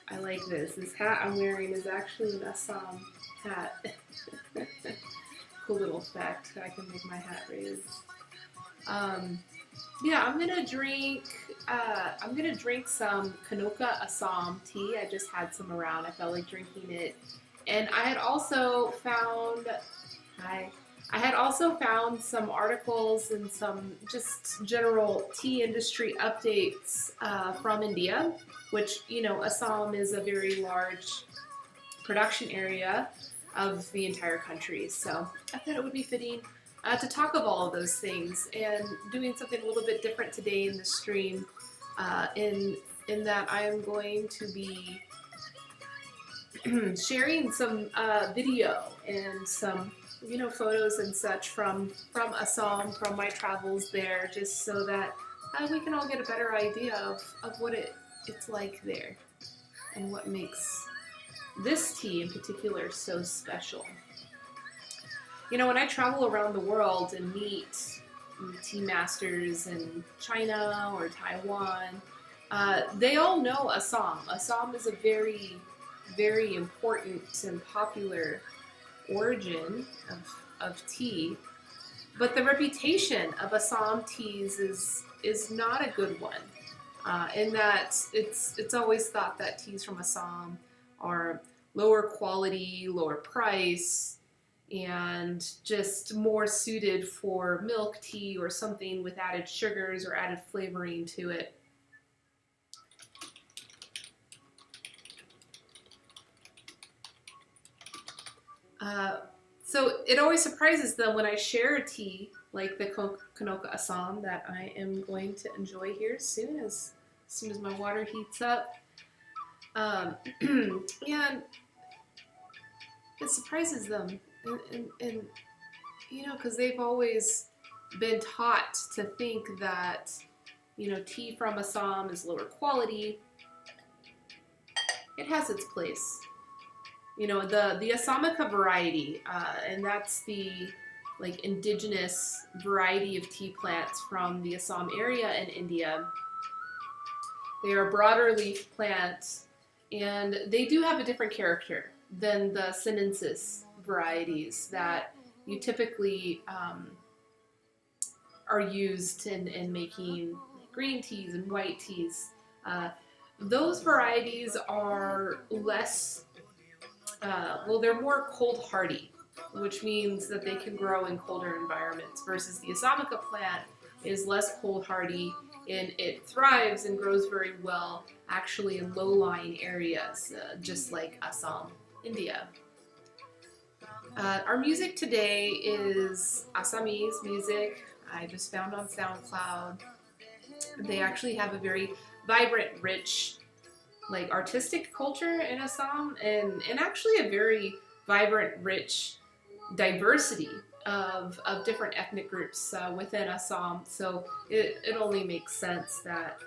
I like this. This hat I'm wearing is actually an Assam hat. Cool little fact. I can make my hat raise. Yeah, I'm gonna drink. I'm gonna drink some Kanoka Assam tea. I just had some around. I felt like drinking it, and I had also found. Hi. I had also found some articles and some just general tea industry updates from India, which, you know, Assam is a very large production area of the entire country. So I thought it would be fitting to talk of all of those things and doing something a little bit different today in the stream. In that I am going to be sharing some video and some photos and such from Assam, from my travels there, just so that we can all get a better idea of what it's like there and what makes this tea in particular so special. You know, when I travel around the world and meet tea masters in China or Taiwan, they all know Assam. Assam is a very, very important and popular origin of tea, but the reputation of Assam teas is not a good one. In that it's always thought that teas from Assam are lower quality, lower price, and just more suited for milk tea or something with added sugars or added flavoring to it. So it always surprises them when I share a tea like the Kanoka Assam that I am going to enjoy here soon as my water heats up. And it surprises them, and because they've always been taught to think that tea from Assam is lower quality. It has its place. The Assamika variety, and that's the indigenous variety of tea plants from the Assam area in India. They are broader leaf plants, and they do have a different character than the sinensis varieties that you typically are used in making green teas and white teas. Those varieties are less they're more cold hardy, which means that they can grow in colder environments, versus the Assamika plant is less cold hardy, and it thrives and grows very well actually in low-lying areas, just like Assam, India. Our music today is Assamese music. I just found on SoundCloud. They actually have a very vibrant, rich artistic culture in Assam, and actually a very vibrant, rich diversity of different ethnic groups within Assam. So it only makes sense that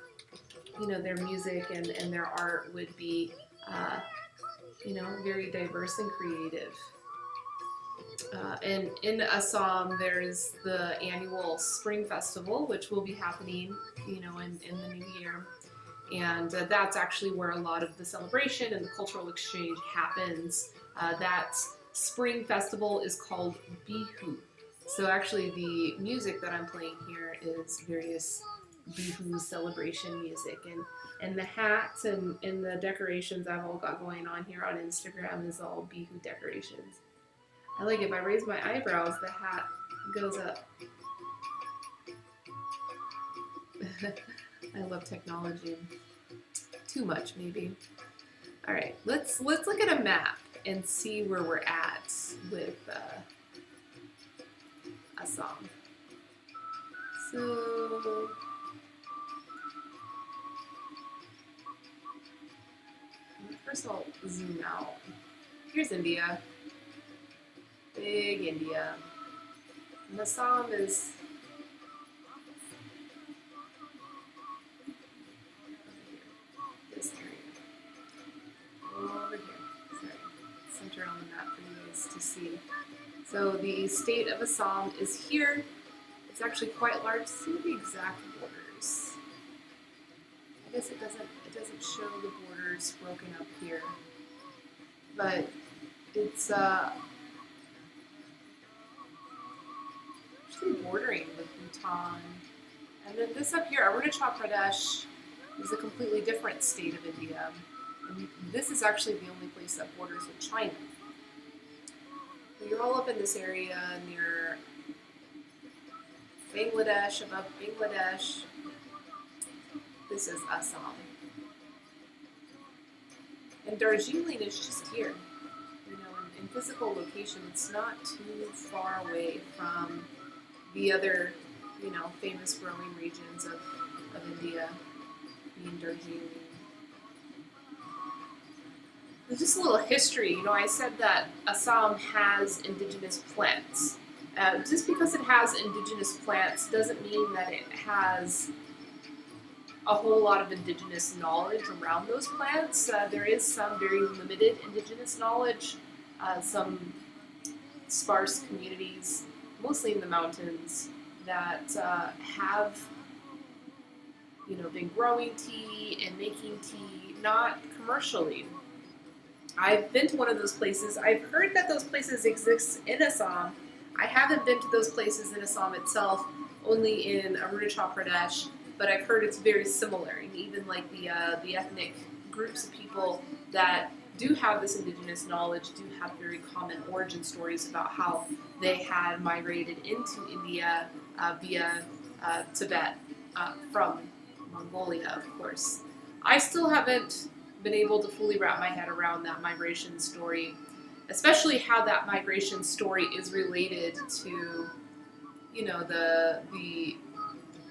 their music and their art would be very diverse and creative. And in Assam, there's the annual Spring Festival, which will be happening in the new year. And that's actually where a lot of the celebration and the cultural exchange happens. That spring festival is called Bihu. So actually the music that I'm playing here is various Bihu celebration music. And the hats and the decorations I've all got going on here on Instagram is all Bihu decorations. I like it. If I raise my eyebrows, the hat goes up. I love technology. Too much, maybe. All right, let's look at a map and see where we're at with Assam. So first I'll zoom out. Here's India. Big India. And Assam is this area. Over here. Sorry. Center on the map for you guys to see. So the state of Assam is here. It's actually quite large. See the exact borders. I guess it doesn't show the borders broken up here, but it's actually bordering with Bhutan. And then this up here, Arunachal Pradesh, is a completely different state of India. And this is actually the only place that borders with China. You're all up in this area near Bangladesh, above Bangladesh. This is Assam. And Darjeeling is just here. You know, in physical location, it's not too far away from the other, you know, famous growing regions of India, being Darjeeling. There's just a little history. You know, I said that Assam has indigenous plants. Just because it has indigenous plants doesn't mean that it has a whole lot of indigenous knowledge around those plants. There is some very limited indigenous knowledge, some sparse communities, mostly in the mountains, that have, you know, been growing tea and making tea, not commercially. I've been to one of those places. I've heard that those places exist in Assam. I haven't been to those places in Assam itself, only in Arunachal Pradesh, but I've heard it's very similar. And even like the ethnic groups of people that do have this indigenous knowledge do have very common origin stories about how they had migrated into India via Tibet from Mongolia, of course. I still haven't been able to fully wrap my head around that migration story, especially how that migration story is related to, you know, the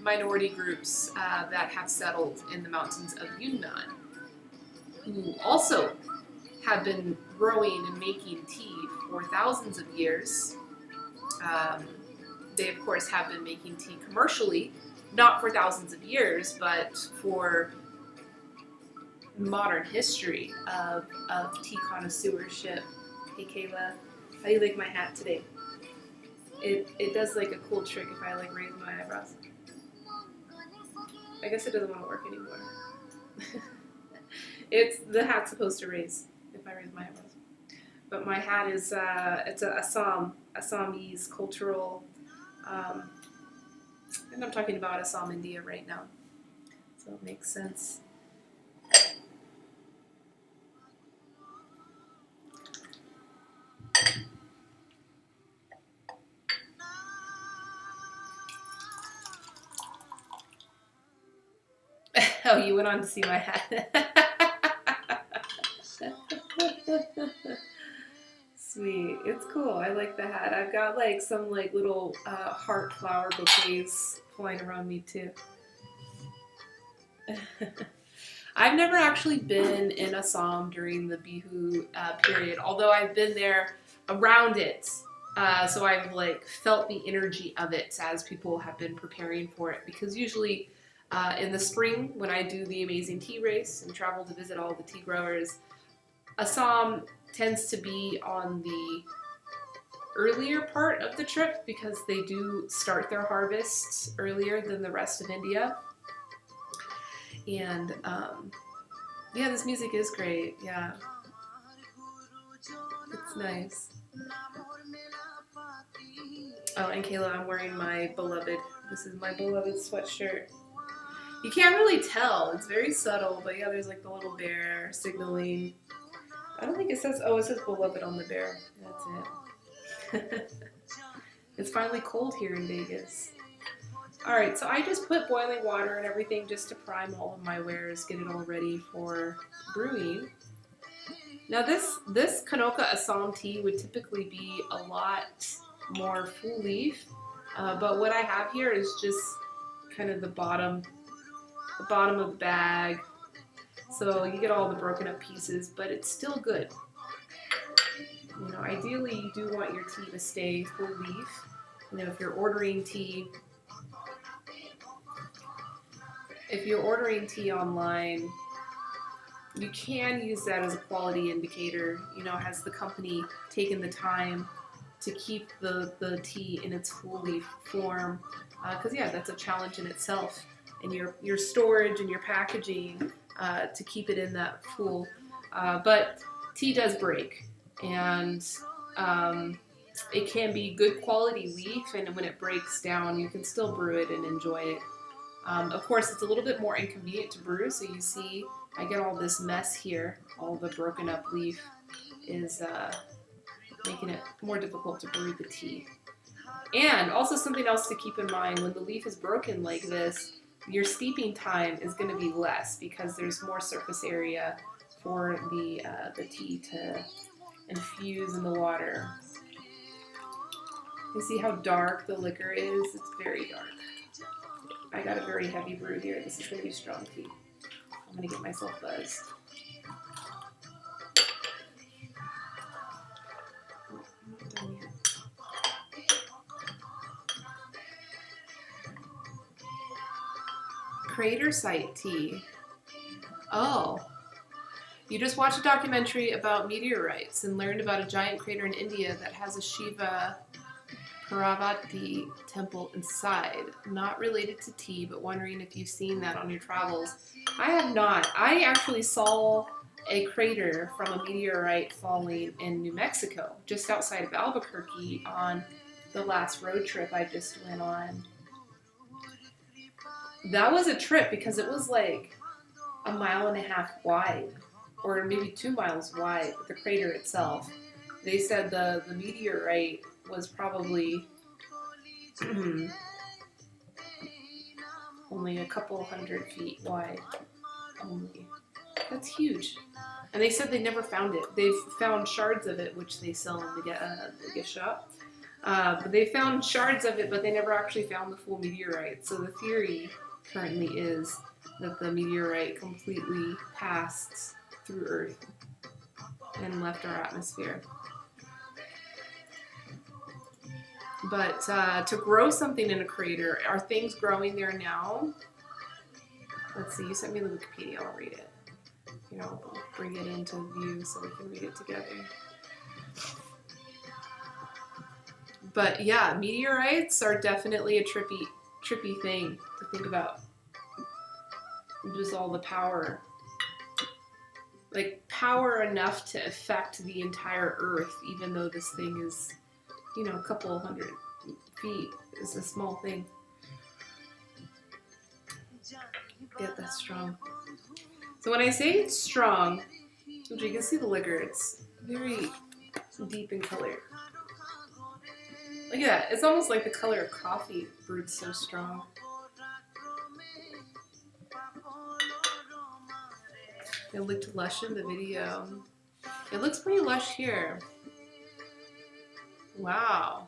minority groups that have settled in the mountains of Yunnan, who also have been growing and making tea for thousands of years. They, of course, have been making tea commercially, not for thousands of years, but for modern history of tea connoisseurship. Hey Kayla, how do you like my hat today? It does like a cool trick if I like raise my eyebrows. I guess it doesn't want to work anymore. The hat's supposed to raise if I raise my eyebrows. But my hat is it's a Assamese cultural, and I'm talking about Assam, India right now, so it makes sense. Oh, you went on to see my hat. Sweet. It's cool. I like the hat. I've got like some like little heart flower bouquets flying around me too. I've never actually been in Assam during the Bihu period, although I've been there around it. So I've like felt the energy of it as people have been preparing for it, because usually in the spring, when I do the Amazing Tea Race and travel to visit all the tea growers, Assam tends to be on the earlier part of the trip because they do start their harvests earlier than the rest of India. And yeah, this music is great. Yeah, it's nice. Oh, and Kayla, I'm wearing my beloved. This is my beloved sweatshirt. You can't really tell. It's very subtle, but yeah, there's like the little bear signaling. I don't think it says, oh, it says beloved on the bear. That's it. It's finally cold here in Vegas. Alright, so I just put boiling water and everything just to prime all of my wares, get it all ready for brewing. Now this Kanoka Assam tea would typically be a lot more full leaf, but what I have here is just kind of the bottom of the bag. So you get all the broken up pieces, but it's still good. You know, ideally you do want your tea to stay full leaf. You know, if you're ordering tea online, you can use that as a quality indicator. You know, has the company taken the time to keep the tea in its full leaf form? Because yeah, that's a challenge in itself. and your storage and your packaging to keep it in that pool. But tea does break, and it can be good quality leaf, and when it breaks down, you can still brew it and enjoy it. Of course, it's a little bit more inconvenient to brew, so you see I get all this mess here. All the broken up leaf is making it more difficult to brew the tea. And also something else to keep in mind, when the leaf is broken like this, your steeping time is going to be less because there's more surface area for the tea to infuse in the water. You see how dark the liquor is? It's very dark. I got a very heavy brew here. This is going to be strong tea. I'm going to get myself buzzed. Oh, I'm not done yet. Crater site tea. Oh. You just watched a documentary about meteorites and learned about a giant crater in India that has a Shiva Parvati temple inside. Not related to tea, but wondering if you've seen that on your travels. I have not. I actually saw a crater from a meteorite falling in New Mexico, just outside of Albuquerque, on the last road trip I just went on. That was a trip because it was like 1.5 miles wide, or maybe 2 miles wide, the crater itself. They said the meteorite was probably only a couple 100 feet wide only. That's huge. And they said they never found it. They've found shards of it, which they sell in the gift shop. But they found shards of it, but they never actually found the full meteorite. So the theory currently is that the meteorite completely passed through Earth and left our atmosphere. But to grow something in a crater, are things growing there now? Let's see, you sent me the Wikipedia, I'll read it. You know, bring it into view so we can read it together. But yeah, meteorites are definitely a trippy thing to think about. Just all the power. Like, power enough to affect the entire Earth, even though this thing is, you know, a couple 100 feet. Is a small thing. Get that strong. So when I say it's strong, which you can see the liquor, it's very deep in color. Look at that. It's almost like the color of coffee brewed so strong. It looked lush in the video. It looks pretty lush here. Wow.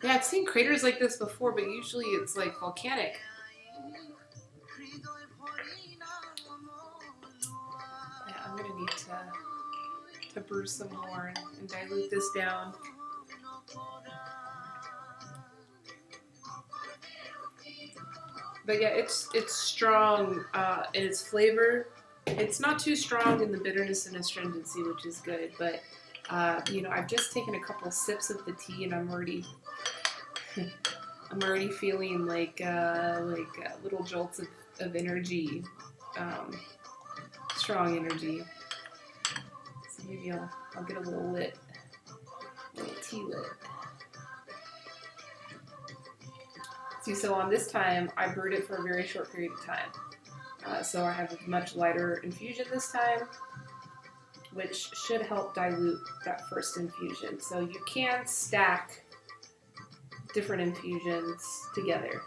Yeah, I've seen craters like this before, but usually it's like volcanic. Yeah, I'm gonna need to brew some more and dilute this down. But yeah, it's strong in its flavor. It's not too strong in the bitterness and astringency, which is good. But you know, I've just taken a couple sips of the tea, and I'm already feeling like little jolts of energy, strong energy. So maybe I'll get a little tea lit. See, so on this time, I brewed it for a very short period of time. So I have a much lighter infusion this time, which should help dilute that first infusion. So you can stack different infusions together.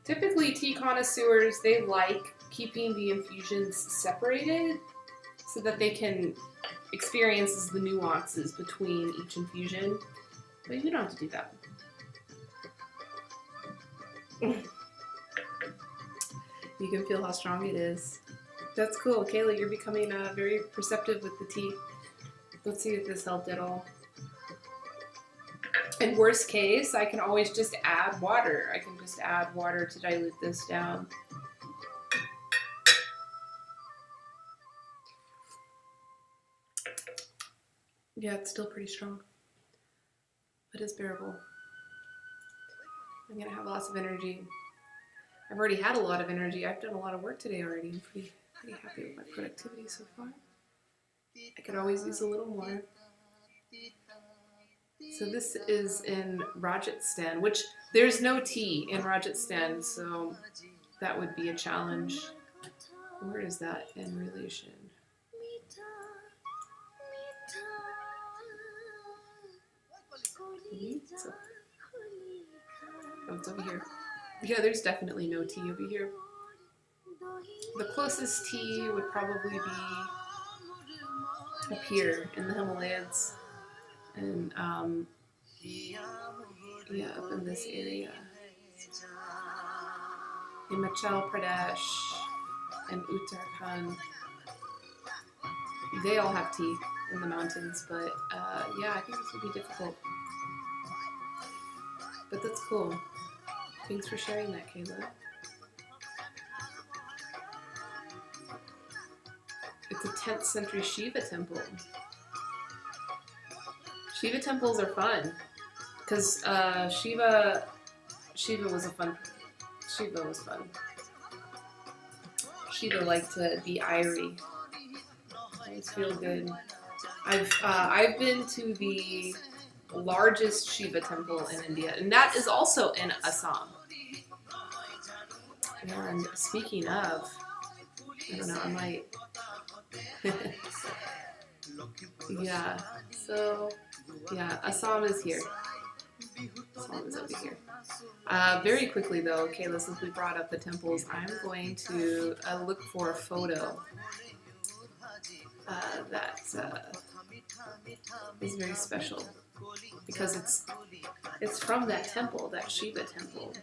Typically, tea connoisseurs, they like keeping the infusions separated so that they can experience the nuances between each infusion. But you don't have to do that. You can feel how strong it is. That's cool. Kayla, you're becoming very perceptive with the tea. Let's see if this helped at all. In worst case, I can always just add water. I can just add water to dilute this down. Yeah, it's still pretty strong, but it's bearable. I'm gonna have lots of energy. I've already had a lot of energy. I've done a lot of work today already. I'm pretty happy with my productivity so far. I could always use a little more. So this is in Rajasthan, which there's no tea in Rajasthan, so that would be a challenge. Where is that in relation? So, oh, it's over here. Yeah, there's definitely no tea over here. The closest tea would probably be up here in the Himalayas, and yeah, up in this area. Himachal Pradesh and Uttarakhand. They all have tea in the mountains, but yeah, I think this would be difficult. But that's cool. Thanks for sharing that, Kayla. It's a 10th century Shiva temple. Shiva temples are fun because Shiva was fun. Shiva liked to be airy. Always feel good. I've been to the largest Shiva temple in India, and that is also in Assam. And speaking of, I don't know, I might. Yeah. So, yeah, Assam is here. Assam is over here. Very quickly though, Kayla, since we brought up the temples, I'm going to look for a photo that is very special because it's from that temple, that Shiva temple.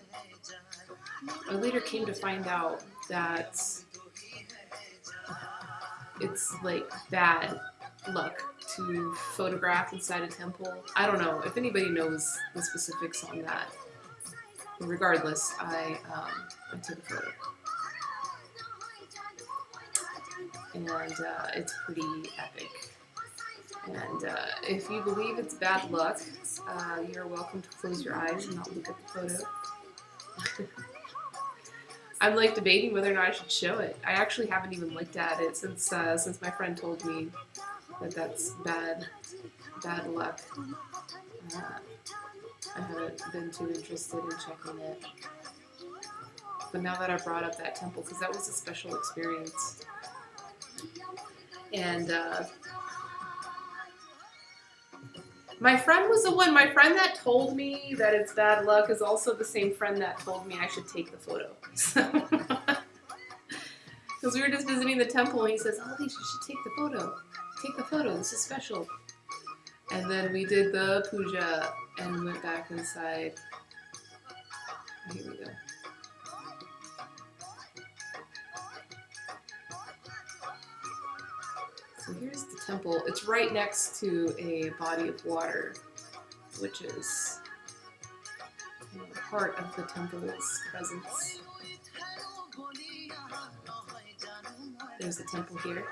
I later came to find out that it's like bad luck to photograph inside a temple. I don't know if anybody knows the specifics on that. Regardless, I took a photo. And it's pretty epic. And if you believe it's bad luck, you're welcome to close your eyes and not look at the photo. I'm like debating whether or not I should show it. I actually haven't even looked at it since my friend told me that that's bad luck. I haven't been too interested in checking it. But now that I brought up that temple, because that was a special experience. And my friend was the one. My friend that told me that it's bad luck is also the same friend that told me I should take the photo. Because we were just visiting the temple, and he says, "Oh, you should take the photo. Take the photo. This is special." And then we did the puja and went back inside. Here we go. So here's the temple. It's right next to a body of water, which is part of the temple's presence. There's the temple here.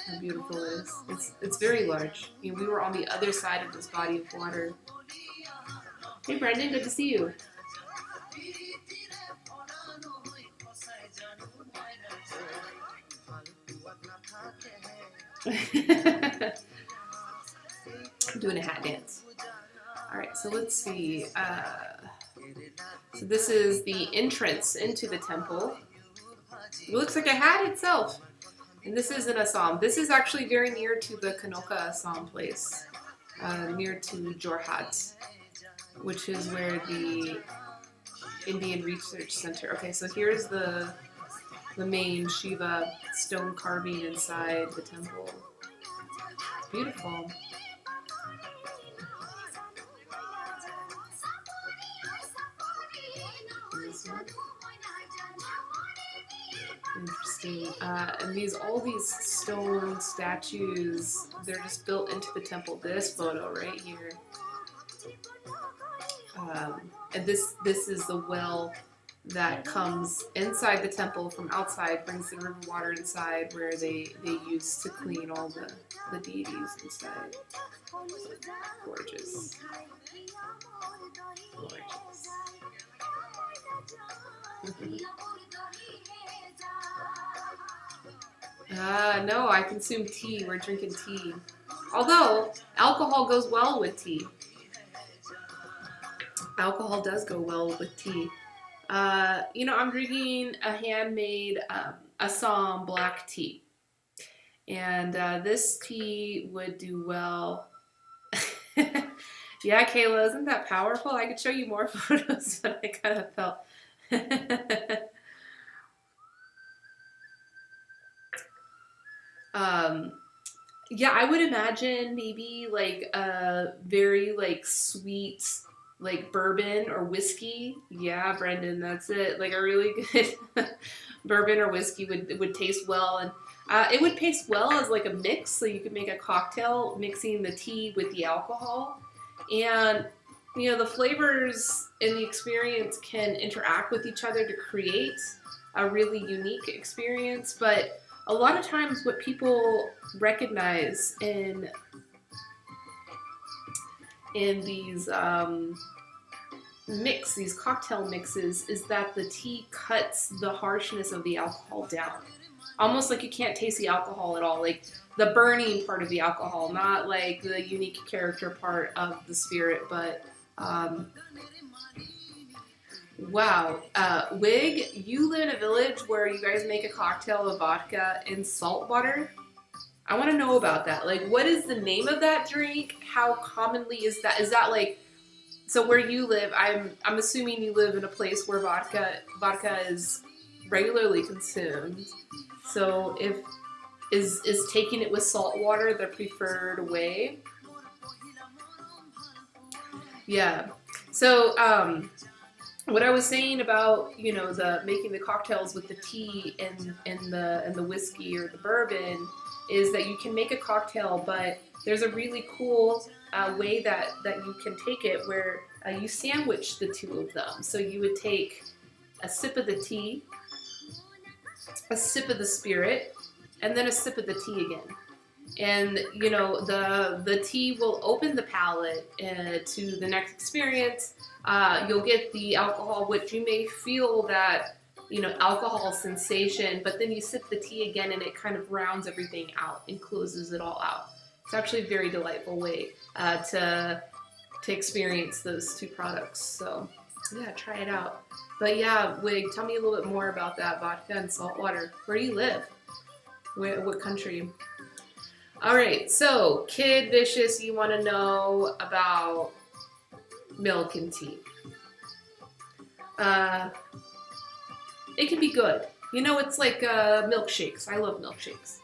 How beautiful it is. It's very large. I mean, we were on the other side of this body of water. Hey Brendan, good to see you. I'm doing a hat dance. Alright, so let's see. So this is the entrance into the temple. It looks like a hat itself. And this is in Assam. This is actually very near to the Kanoka Assam place, near to Jorhat, which is where the Indian Research Center. Okay, so here's the main Shiva stone carving inside the temple. It's beautiful. Interesting. And all these stone statues, they're just built into the temple. This photo right here. And this is the well that comes inside the temple from outside, brings the river water inside where they use to clean all the the deities inside. Gorgeous. Gorgeous. No, I consume tea. We're drinking tea. Although, alcohol goes well with tea. Alcohol does go well with tea. I'm drinking a handmade Assam black tea. And this tea would do well. Yeah, Kayla, isn't that powerful? I could show you more photos, but I kind of felt... Yeah, I would imagine maybe like a very like sweet like bourbon or whiskey. Yeah, Brendan, that's it. Like a really good bourbon or whiskey would taste well, and it would taste well as like a mix. So you could make a cocktail mixing the tea with the alcohol, and the flavors and the experience can interact with each other to create a really unique experience. But a lot of times what people recognize in these these cocktail mixes, is that the tea cuts the harshness of the alcohol down. Almost like you can't taste the alcohol at all, like the burning part of the alcohol, not like the unique character part of the spirit, but wow. Wig, you live in a village where you guys make a cocktail of vodka and salt water? I want to know about that. Like, what is the name of that drink? How commonly is that? Is that like, so where you live, I'm assuming you live in a place where vodka is regularly consumed. So is taking it with salt water the preferred way? Yeah. So, what I was saying about the making the cocktails with the tea and the whiskey or the bourbon is that you can make a cocktail, but there's a really cool way that you can take it where you sandwich the two of them. So you would take a sip of the tea, a sip of the spirit, and then a sip of the tea again. And the tea will open the palate to the next experience. You'll get the alcohol, which you may feel that alcohol sensation, but then you sip the tea again and it kind of rounds everything out and closes it all out. It's actually a very delightful way to experience those two products. So yeah, try it out. But yeah, Wig, tell me a little bit more about that vodka and salt water. Where do you live? What country? All right, so Kid Vicious, you want to know about milk and tea. It can be good. It's like milkshakes. I love milkshakes.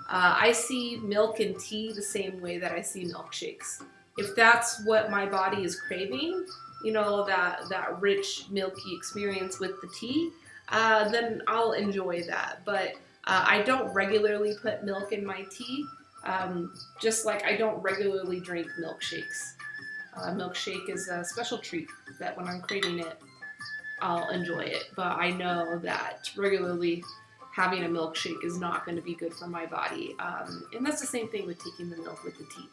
I see milk and tea the same way that I see milkshakes. If that's what my body is craving, that rich, milky experience with the tea, then I'll enjoy that. But I don't regularly put milk in my tea, just like I don't regularly drink milkshakes. Milkshake is a special treat that when I'm craving it, I'll enjoy it. But I know that regularly having a milkshake is not going to be good for my body. And that's the same thing with taking the milk with the tea.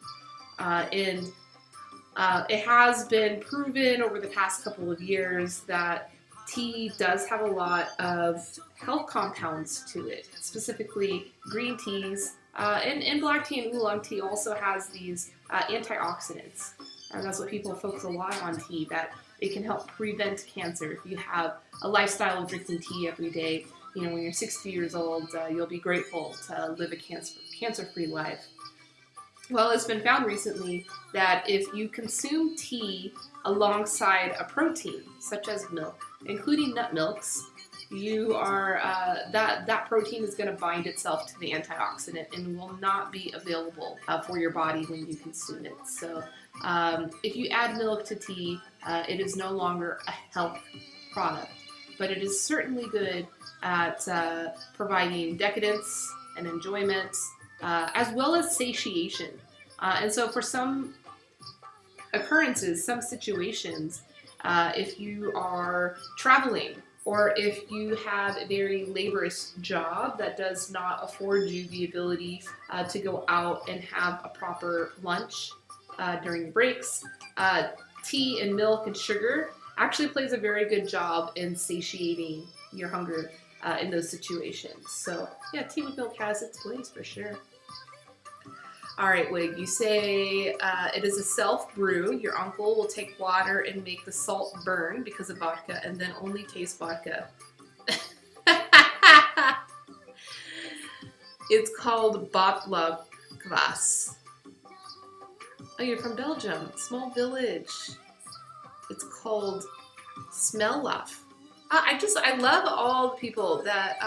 And it has been proven over the past couple of years that tea does have a lot of health compounds to it, specifically green teas. And black tea and oolong tea also has these antioxidants. And that's what people focus a lot on tea, that it can help prevent cancer. If you have a lifestyle of drinking tea every day, when you're 60 years old, you'll be grateful to live a cancer-free life. Well, it's been found recently that if you consume tea alongside a protein, such as milk, including nut milks, you are that protein is going to bind itself to the antioxidant and will not be available for your body when you consume it. So if you add milk to tea, it is no longer a health product, but it is certainly good at providing decadence and enjoyment, as well as satiation. And so for some occurrences, some situations, if you are traveling or if you have a very laborious job that does not afford you the ability to go out and have a proper lunch during breaks, tea and milk and sugar actually plays a very good job in satiating your hunger in those situations. So yeah, tea with milk has its place for sure. All right, Wig, you say it is a self-brew. Your uncle will take water and make the salt burn because of vodka and then only taste vodka. It's called Botlab Kvass. Oh, you're from Belgium. Small village. It's called Smellaf. I love all the people that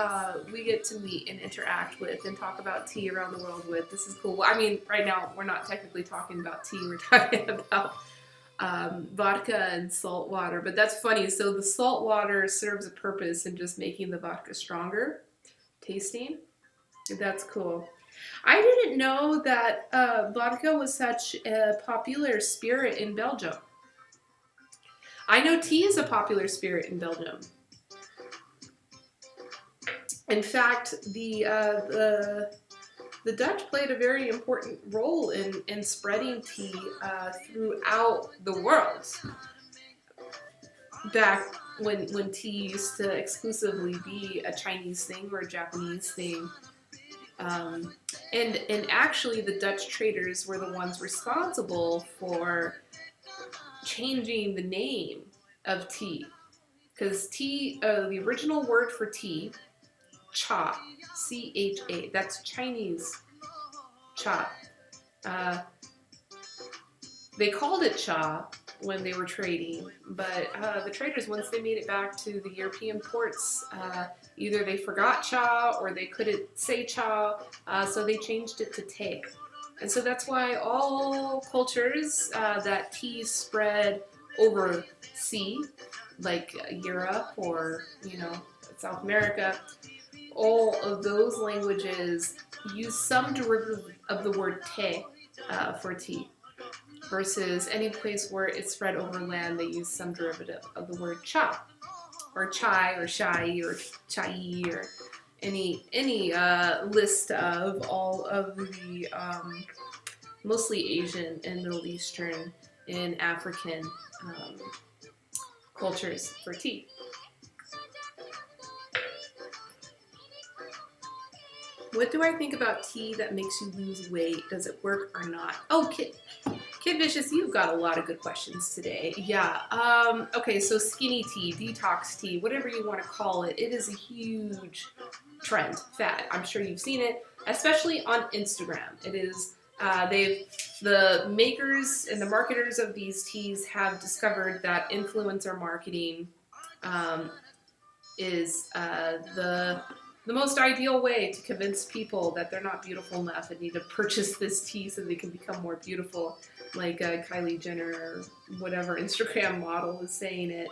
we get to meet and interact with and talk about tea around the world with. This is cool. Well, I mean, right now we're not technically talking about tea. We're talking about vodka and salt water. But that's funny. So the salt water serves a purpose in just making the vodka stronger tasting. That's cool. I didn't know that vodka was such a popular spirit in Belgium. I know tea is a popular spirit in Belgium. In fact, the Dutch played a very important role in spreading tea throughout the world. Back when tea used to exclusively be a Chinese thing or a Japanese thing. And actually the Dutch traders were the ones responsible for changing the name of tea, because tea, the original word for tea, cha, C-H-A, that's Chinese cha. They called it cha when they were trading, but the traders, once they made it back to the European ports, either they forgot cha or they couldn't say cha, so they changed it to te. And so that's why all cultures that tea spread over sea, like Europe or, South America, all of those languages use some derivative of the word te for tea, versus any place where it's spread over land, they use some derivative of the word cha, or chai, or shai, or chai, or any list of all of the mostly Asian and Middle Eastern and African cultures for tea. What do I think about tea that makes you lose weight? Does it work or not? Oh, Kid Vicious, you've got a lot of good questions today. Yeah. Okay, so skinny tea, detox tea, whatever you want to call it, it is a huge trend, fad. I'm sure you've seen it, especially on Instagram. It is, the makers and the marketers of these teas have discovered that influencer marketing is the most ideal way to convince people that they're not beautiful enough and need to purchase this tea so they can become more beautiful, like Kylie Jenner or whatever Instagram model is saying it.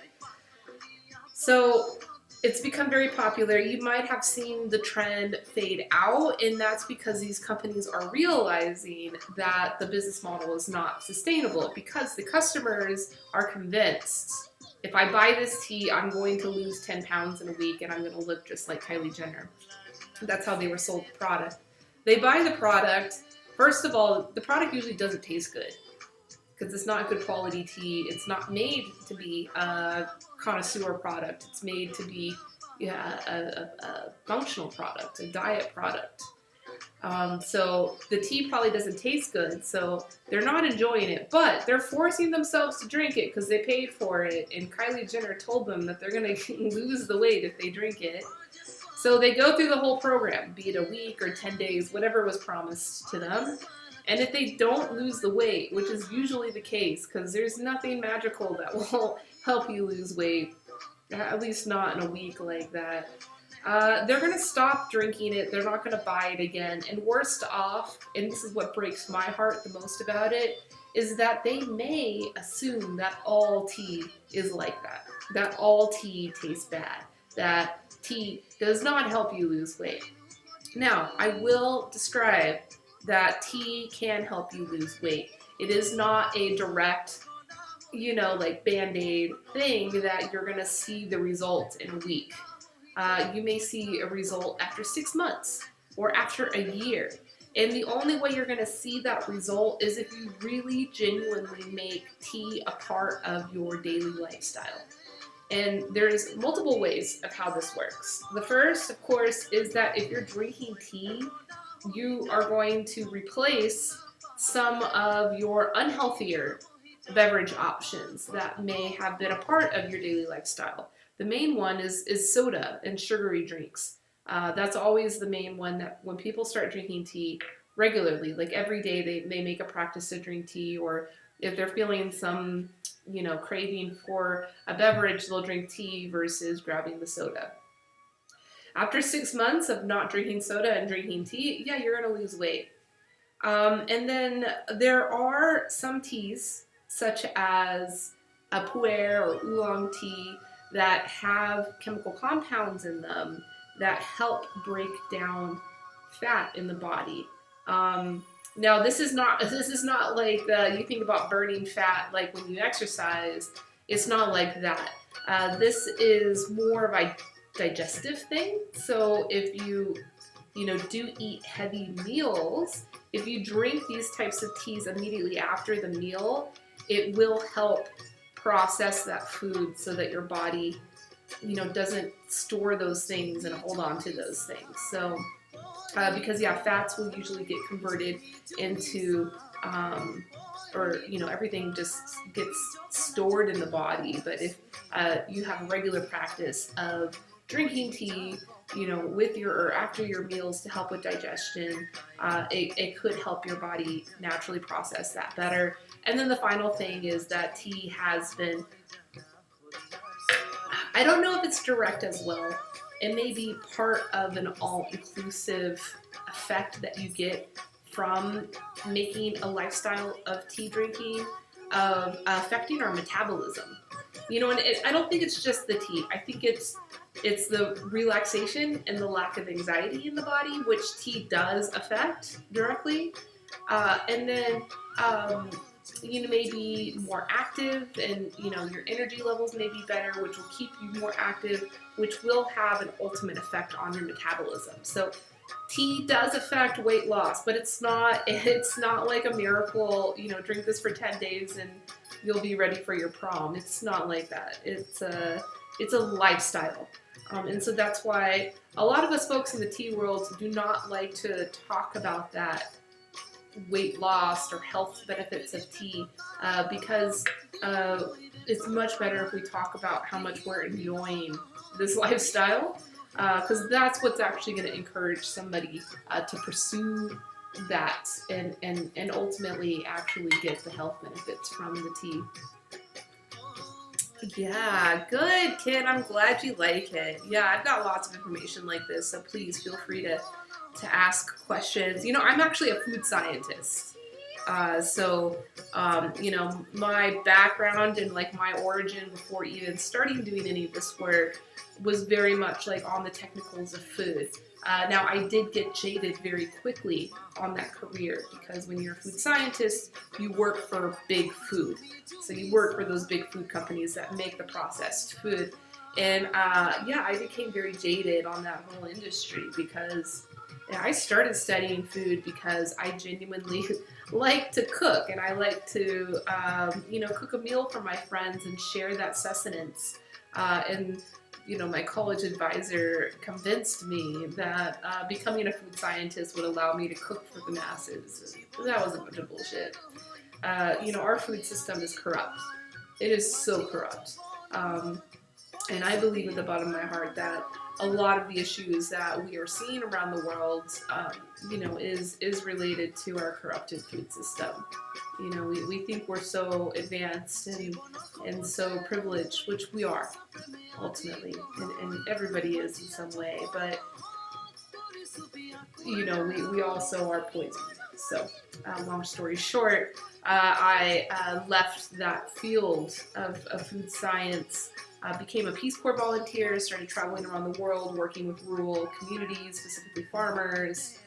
So it's become very popular. You might have seen the trend fade out, and that's because these companies are realizing that the business model is not sustainable, because the customers are convinced, if I buy this tea, I'm going to lose 10 pounds in a week and I'm going to look just like Kylie Jenner. That's how they were sold the product. They buy the product. First of all, the product usually doesn't taste good because it's not good quality tea. It's not made to be a connoisseur product. It's made to be a functional product, a diet product. So the tea probably doesn't taste good, so they're not enjoying it, but they're forcing themselves to drink it because they paid for it, and Kylie Jenner told them that they're going to lose the weight if they drink it. So they go through the whole program, be it a week or 10 days, whatever was promised to them. And if they don't lose the weight, which is usually the case, because there's nothing magical that will help you lose weight, at least not in a week like that, they're going to stop drinking it. They're not going to buy it again. And worst off, and this is what breaks my heart the most about it, is that they may assume that all tea is like that. That all tea tastes bad. That tea does not help you lose weight. Now, I will describe that tea can help you lose weight. It is not a direct like band-aid thing that you're going to see the result in a week. You may see a result after 6 months or after a year. And the only way you're going to see that result is if you really genuinely make tea a part of your daily lifestyle. And there's multiple ways of how this works. The first, of course, is that if you're drinking tea, you are going to replace some of your unhealthier beverage options that may have been a part of your daily lifestyle. The main one is soda and sugary drinks. That's always the main one that when people start drinking tea regularly, like every day they make a practice to drink tea, or if they're feeling some, craving for a beverage, they'll drink tea versus grabbing the soda. After 6 months of not drinking soda and drinking tea, yeah, you're going to lose weight. And then there are some teas, such as a pu'er or oolong tea, that have chemical compounds in them that help break down fat in the body. Now, this is not like you think about burning fat like when you exercise. It's not like that. This is more of a digestive thing. So if you do eat heavy meals, if you drink these types of teas immediately after the meal, it will help process that food so that your body, doesn't store those things and hold on to those things. So, because fats will usually get converted into, everything just gets stored in the body. But if you have a regular practice of drinking tea, with your or after your meals to help with digestion, it could help your body naturally process that better. And then the final thing is that tea has been, I don't know if it's direct as well. It may be part of an all-inclusive effect that you get from making a lifestyle of tea drinking, of affecting our metabolism. And I don't think it's just the tea. I think it's the relaxation and the lack of anxiety in the body, which tea does affect directly. And then, you may be more active, and your energy levels may be better, which will keep you more active, which will have an ultimate effect on your metabolism. So tea does affect weight loss, but it's not like a miracle, drink this for 10 days and you'll be ready for your prom. It's not like that. It's a lifestyle. And so that's why a lot of us folks in the tea world do not like to talk about that weight loss or health benefits of tea, because it's much better if we talk about how much we're enjoying this lifestyle, because that's what's actually going to encourage somebody to pursue that and ultimately actually get the health benefits from the tea. Yeah, good, kid. I'm glad you like it. Yeah, I've got lots of information like this, so please feel free to ask questions. I'm actually a food scientist. My background and my origin before even starting doing any of this work was very much on the technicals of food. Now, I did get jaded very quickly on that career, because when you're a food scientist, you work for big food. So you work for those big food companies that make the processed food. And I became very jaded on that whole industry, because I started studying food because I genuinely like to cook, and I like to, cook a meal for my friends and share that sustenance. My college advisor convinced me that becoming a food scientist would allow me to cook for the masses. That was a bunch of bullshit. Our food system is corrupt. It is so corrupt. And I believe at the bottom of my heart that a lot of the issues that we are seeing around the world, is related to our corrupted food system. We think we're so advanced and so privileged, which we are, ultimately, and everybody is in some way, but, we also are poisoned. So, long story short, I left that field of food science, became a Peace Corps volunteer, started traveling around the world, working with rural communities, specifically farmers,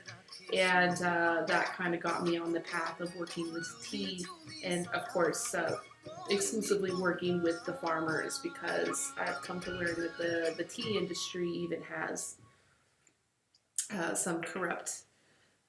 and that kind of got me on the path of working with tea, and of course, exclusively working with the farmers, because I've come to learn that the tea industry even has some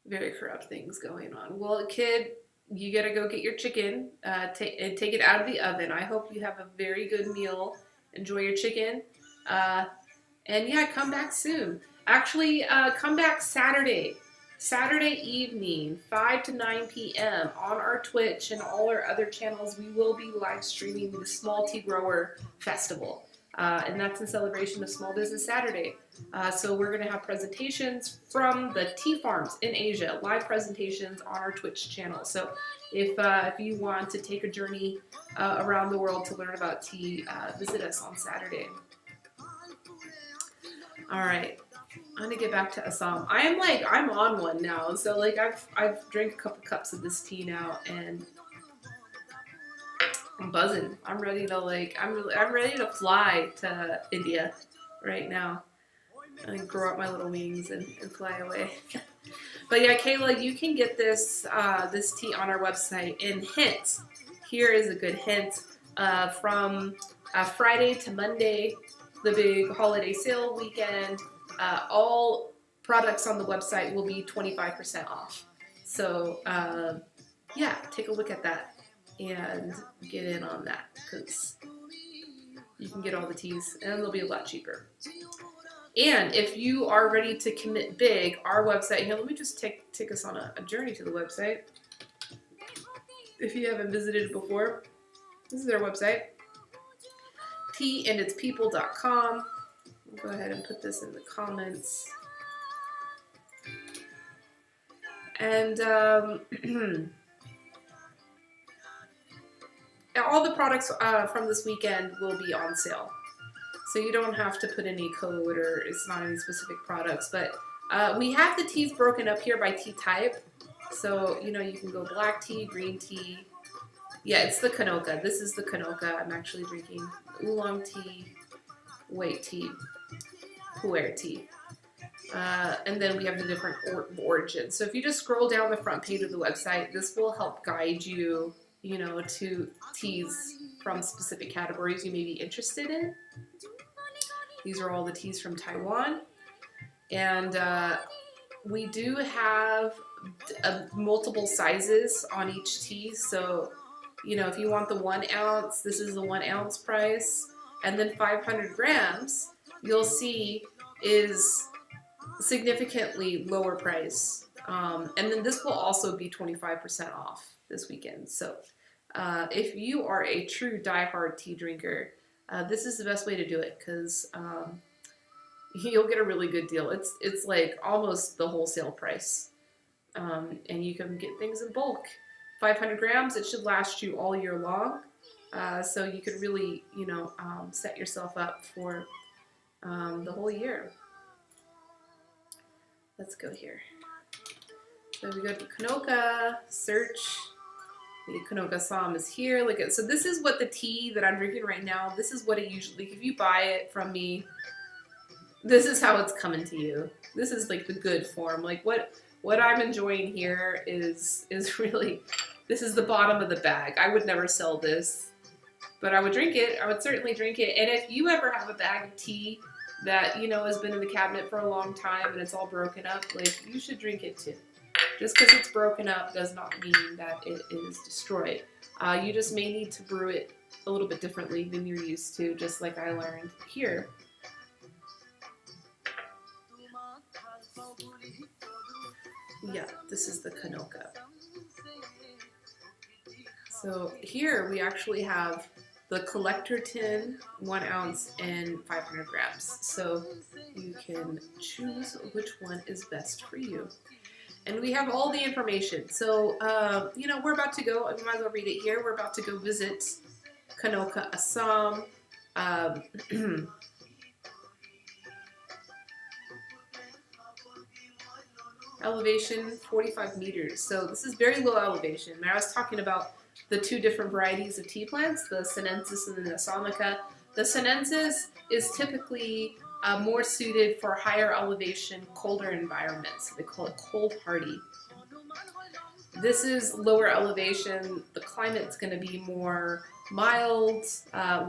very corrupt things going on. Well, kid, you gotta go get your chicken and take it out of the oven. I hope you have a very good meal. Enjoy your chicken. And yeah, come back soon. Actually, come back Saturday evening, 5 to 9 p.m. on our Twitch and all our other channels. We will be live streaming the Small Tea Grower Festival. And that's in celebration of Small Business Saturday. So we're going to have presentations from the tea farms in Asia, live presentations on our Twitch channel. So if you want to take a journey around the world to learn about tea, visit us on Saturday. All right, I'm gonna get back to Assam. I'm on one now. So like I've drank a couple cups of this tea now, and I'm buzzing. I'm ready to I'm ready to fly to India right now and grow up my little wings and fly away. But yeah, Kayla, you can get this this tea on our website. And hint, here is a good hint, from Friday to Monday, the big holiday sale weekend, all products on the website will be 25% off. So yeah, take a look at that and get in on that, because you can get all the teas and they'll be a lot cheaper. And if you are ready to commit big, our website here, let me just take us on a journey to the website. If you haven't visited it before, this is our website, teaanditspeople.com. I'll go ahead and put this in the comments. And all the products from this weekend will be on sale. So you don't have to put any code, or it's not any specific products. But we have the teas broken up here by tea type. So, you know, you can go black tea, green tea. Yeah, it's the Kanoka. This is the Kanoka. I'm actually drinking oolong tea, white tea, pu'er tea. And then we have the different origins. So if you just scroll down the front page of the website, this will help guide you, you know, to teas from specific categories you may be interested in. These are all the teas from Taiwan. And we do have multiple sizes on each tea. So, you know, if you want the 1 ounce, this is the 1 ounce price. And then 500 grams, you'll see, is significantly lower price. And then this will also be 25% off this weekend. So if you are a true diehard tea drinker, this is the best way to do it, because you'll get a really good deal. It's like almost the wholesale price. And you can get things in bulk. 500 grams, it should last you all year long. So you could really, you know, set yourself up for the whole year. Let's go here. So we go to Kanoka, search. The Kanoka Assam is here. Look at, so this is what the tea that I'm drinking right now, this is what it usually, if you buy it from me, this is how it's coming to you. This is like the good form. Like what I'm enjoying here is really, this is the bottom of the bag. I would never sell this, but I would drink it. I would certainly drink it. And if you ever have a bag of tea that, you know, has been in the cabinet for a long time and it's all broken up, like, you should drink it too. Just because it's broken up does not mean that it is destroyed. You just may need to brew it a little bit differently than you're used to, just like I learned here. Yeah, this is the Kanoka. So here we actually have the collector tin, 1 ounce and 500 grams. So you can choose which one is best for you. And we have all the information. So, you know, we're about to go, I might as well read it here. We're about to go visit Kanoka, Assam. Elevation, 45 meters. So this is very low elevation. And I was talking about the 2 different varieties of tea plants, the sinensis and the Assamica. The sinensis is typically more suited for higher elevation, colder environments. They call it cold hardy. This is lower elevation. The climate's going to be more mild,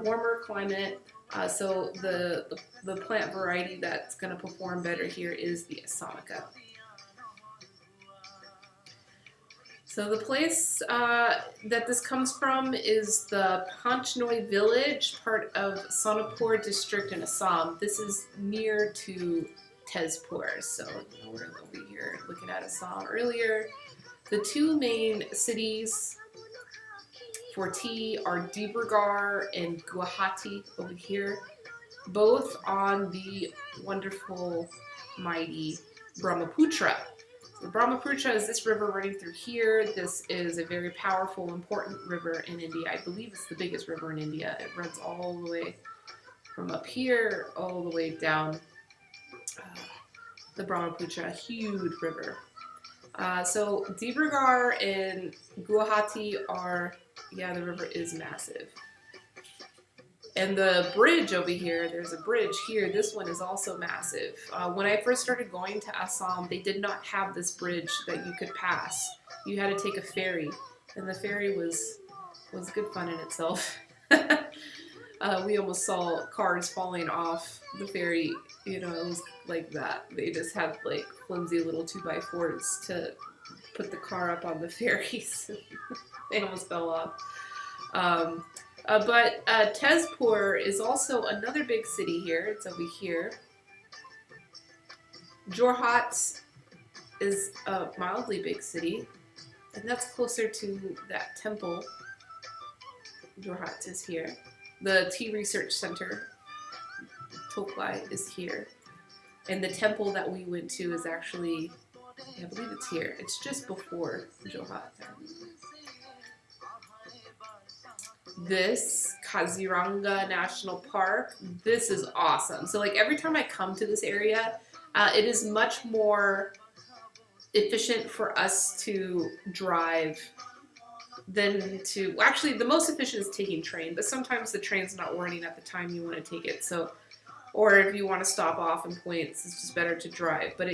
warmer climate. So the plant variety that's going to perform better here is the Assamica. So the place that this comes from is the Panchnoi village, part of Sonapur district in Assam. This is near to Tezpur, so we're over here looking at Assam earlier. The two main cities for tea are Dibrugarh and Guwahati over here, both on the wonderful, mighty Brahmaputra. The Brahmaputra is this river running through here. This is a very powerful, important river in India. I believe it's the biggest river in India. It runs all the way from up here, all the way down the Brahmaputra, a huge river. So Dibrugarh and Guwahati are, yeah, the river is massive. And the bridge over here, there's a bridge here. This one is also massive. When I first started going to Assam, they did not have this bridge that you could pass. You had to take a ferry, and the ferry was good fun in itself. We almost saw cars falling off the ferry. You know, it was like that. They just had like flimsy little 2x4s to put the car up on the ferries. They almost fell off. But Tezpur is also another big city here. It's over here. Jorhat is a mildly big city, and that's closer to that temple. Jorhat is here. The Tea Research Center, Toklai, is here. And the temple that we went to is actually, I believe it's here. It's just before Jorhat. This Kaziranga National Park, this is awesome. So like every time I come to this area, it is much more efficient for us to drive than to, actually the most efficient is taking train, but sometimes the train's not running at the time you want to take it. So, or if you want to stop off in points, it's just better to drive. But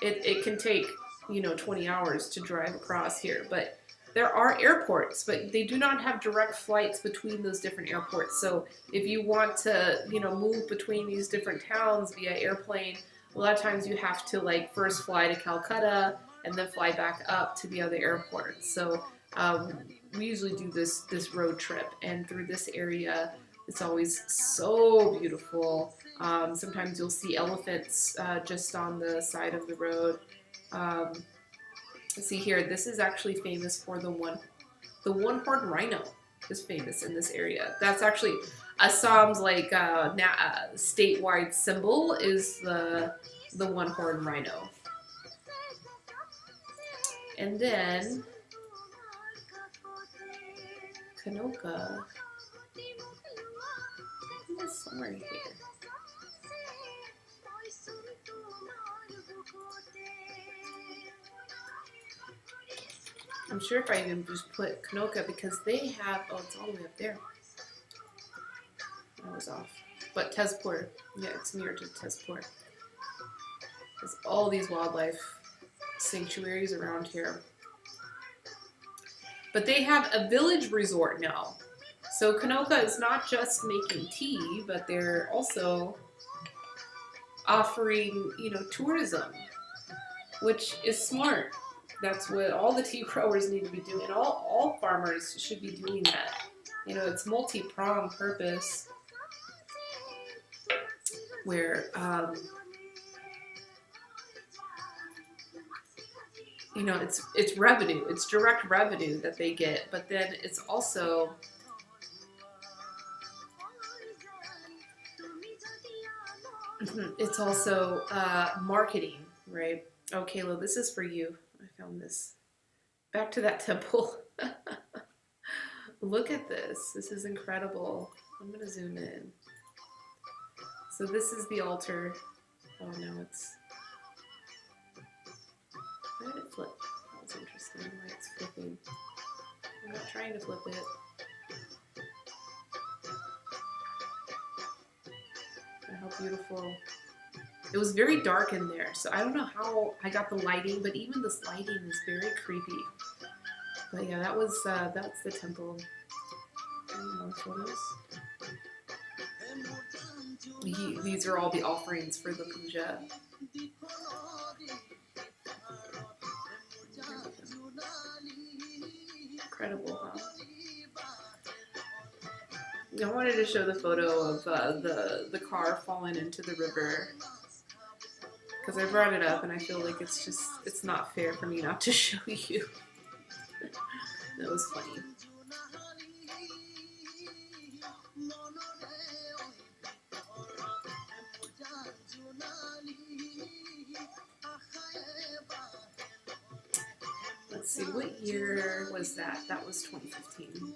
it can take, 20 hours to drive across here. But there are airports, but they do not have direct flights between those different airports. So if you want to, move between these different towns via airplane, a lot of times you have to like first fly to Calcutta and then fly back up to the other airports. So we usually do this road trip, and through this area, it's always so beautiful. Sometimes you'll see elephants just on the side of the road. See here, this is actually famous for the one-horned rhino is famous in this area. That's actually Assam's like statewide symbol is the one-horned rhino. And then Kanoka. It's somewhere here. I'm sure if I even just put Kanoka, because they have, oh, it's all the way up there. I was off. But Tezpur, yeah, it's near to Tezpur. There's all these wildlife sanctuaries around here. But they have a village resort now. So Kanoka is not just making tea, but they're also offering, tourism, which is smart. That's what all the tea growers need to be doing. All farmers should be doing that. It's multi-pronged purpose where, it's revenue. It's direct revenue that they get, but then it's also marketing, right? Oh, Kayla, this is for you. I found this. Back to that temple. Look at this. This is incredible. I'm going to zoom in. So this is the altar. Oh, no, it's... Why did it flip? That's interesting. Why it's flipping. I'm not trying to flip it. How beautiful. It was very dark in there, so I don't know how I got the lighting, but even this lighting is very creepy. But yeah, that's the temple. More photos. These are all the offerings for the puja. Incredible, huh? I wanted to show the photo of the car falling into the river because I brought it up and I feel like it's not fair for me not to show you. That was funny. Let's see, what year was that? That was 2015.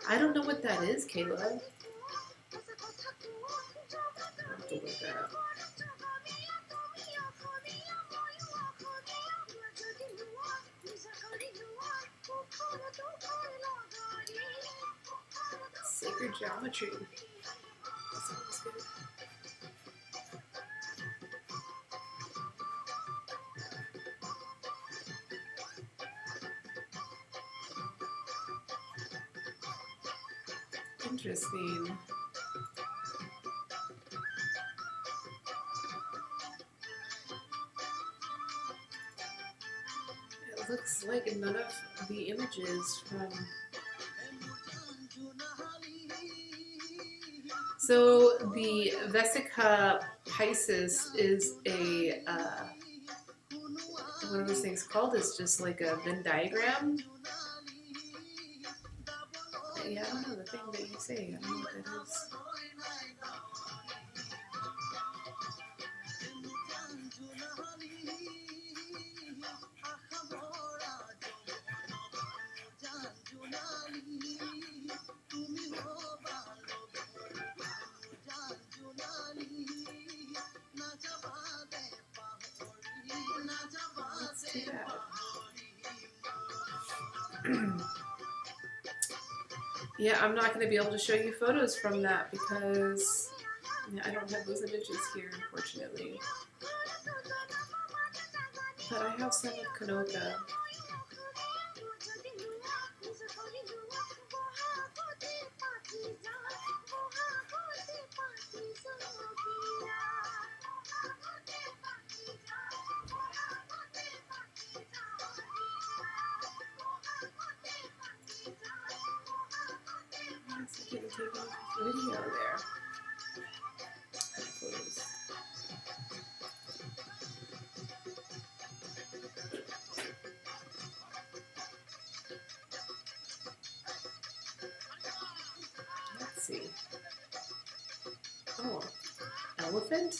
I don't know what that is, Kayla. I'll have to look that up. Sacred geometry. That sounds good. Interesting. It looks like none of the images from... So the Vesica Pisces is a, what are those things called? It's just like a Venn diagram. Yeah, I don't know, the thing that you say, I don't know what that is. That's too bad. Yeah, I'm not going to be able to show you photos from that because I don't have those images here, unfortunately. But I have some of Kanoka. Taking a video there. Photos. Let's see. Oh, elephant?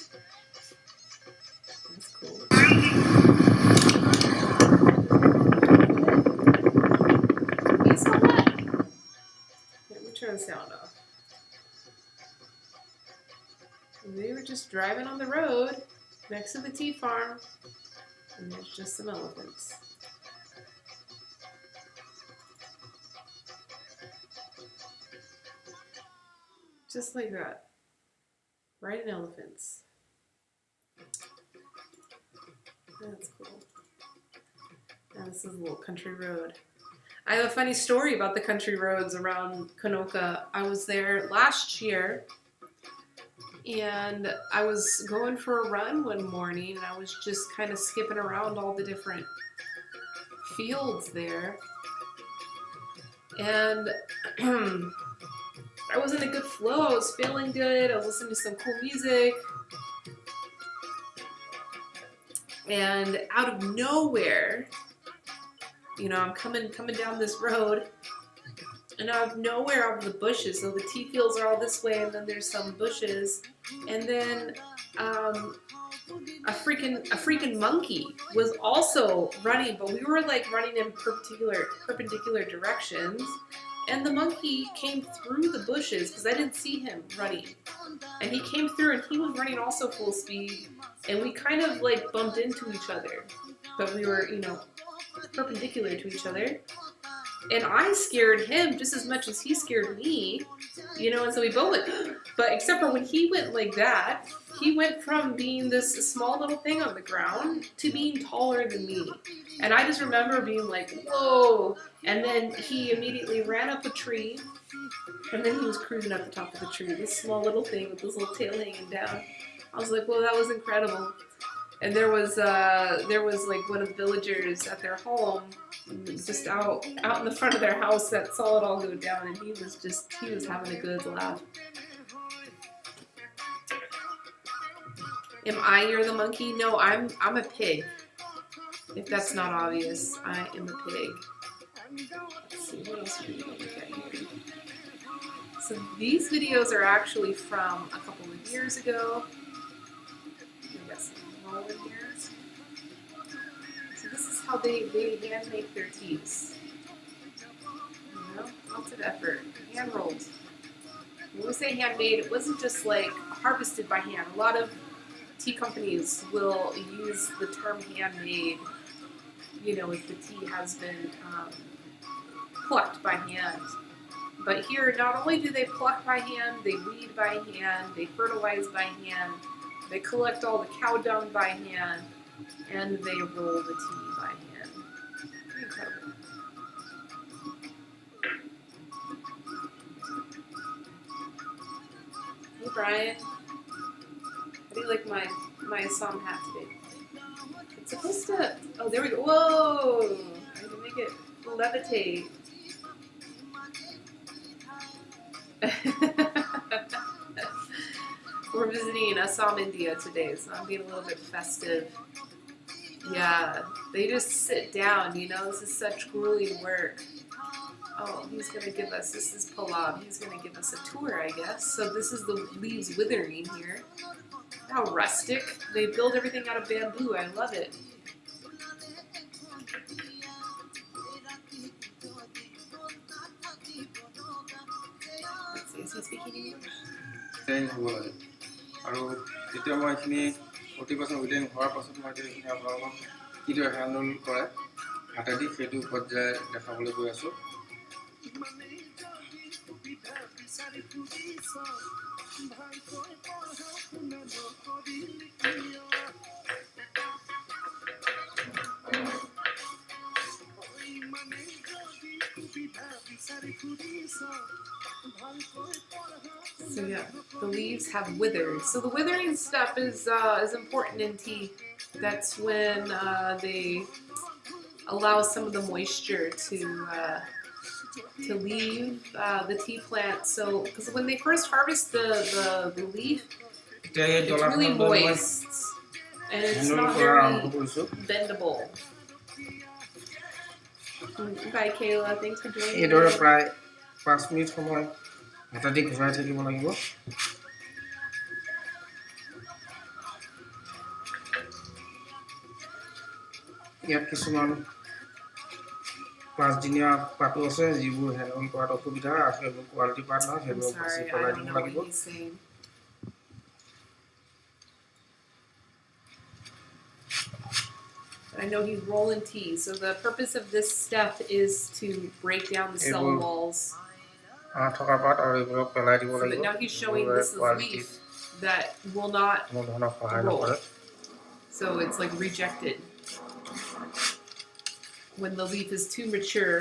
That's cool. You saw that? Let me turn the sound off. We were just driving on the road next to the tea farm, and there's just some elephants. Just like that. Riding elephants. That's cool. Now this is a little country road. I have a funny story about the country roads around Kanoka. I was there last year. And I was going for a run one morning, and I was just kind of skipping around all the different fields there. And I was in a good flow. I was feeling good. I was listening to some cool music. And out of nowhere, you know, I'm coming down this road. And out of nowhere, out of the bushes, so the tea fields are all this way, and then there's some bushes, and then a freaking monkey was also running, but we were like running in perpendicular directions, and the monkey came through the bushes because I didn't see him running, and he came through, and he was running also full speed, and we kind of like bumped into each other, but we were, you know, perpendicular to each other. And I scared him just as much as he scared me, you know, and so we both went, But except for when he went like that, he went from being this small little thing on the ground to being taller than me. And I just remember being like, whoa. And then he immediately ran up a tree. And then he was cruising up the top of the tree, this small little thing with this little tail hanging down. I was like, well, that was incredible. And there was like one of the villagers at their home, just out in the front of their house that saw it all go down, and he was having a good laugh. Am I the monkey? No, I'm a pig. If that's not obvious, I am a pig. Let's see, what else are we going to look at here? So these videos are actually from a couple of years ago. We got some roll in here. So this is how they hand make their teas. You know, lots of effort. Hand rolled. When we say handmade, it wasn't just like harvested by hand. A lot of tea companies will use the term handmade, you know, if the tea has been plucked by hand. But here, not only do they pluck by hand, they weed by hand, they fertilize by hand, they collect all the cow dung by hand, and they roll the tea by hand. Pretty incredible. Hey Brian, how do you like my Assam hat today? It's supposed to, oh there we go, whoa! I can make it levitate. We're visiting Assam, India today, so I'm being a little bit festive. Yeah, they just sit down, you know, this is such grueling work. Oh, he's going to give us, this is Palab, he's going to give us a tour, I guess. So this is the leaves withering here. How rustic. They build everything out of bamboo, I love it. Let's see, is he speaking English? আৰু যেতিয়া মই এইখিনি 40% widen হোৱাৰ পাছত মই এইখিনি আপোনালোকক কিদৰে হেণ্ডল কৰে হাতেদি সেইটো পৰ্যায় দেখাবলৈ গৈ আছোঁ। So yeah, the leaves have withered. So the withering step is important in tea. That's when they allow some of the moisture to leave the tea plant. So because when they first harvest the leaf, it's really moist and it's not very bendable. Bye, Kayla. Thanks for joining me. এইদৰে প্ৰায় 5 minute সময় হাতেদি ঘূৰাই থাকিব লাগিব। ইয়াত কিছুমান 5 দিনীয়া পাতো আছে যিবোৰ হেণ্ডল কৰাত অসুবিধা আছে, সেইবোৰ কোৱালিটি পাত নহয়, সেইবোৰ বাছি পেলাই দিব লাগিব। I know he's rolling tea, so the purpose of this step is to break down the cell walls. So now he's showing this is leaf that will not roll. So it's like rejected. When the leaf is too mature.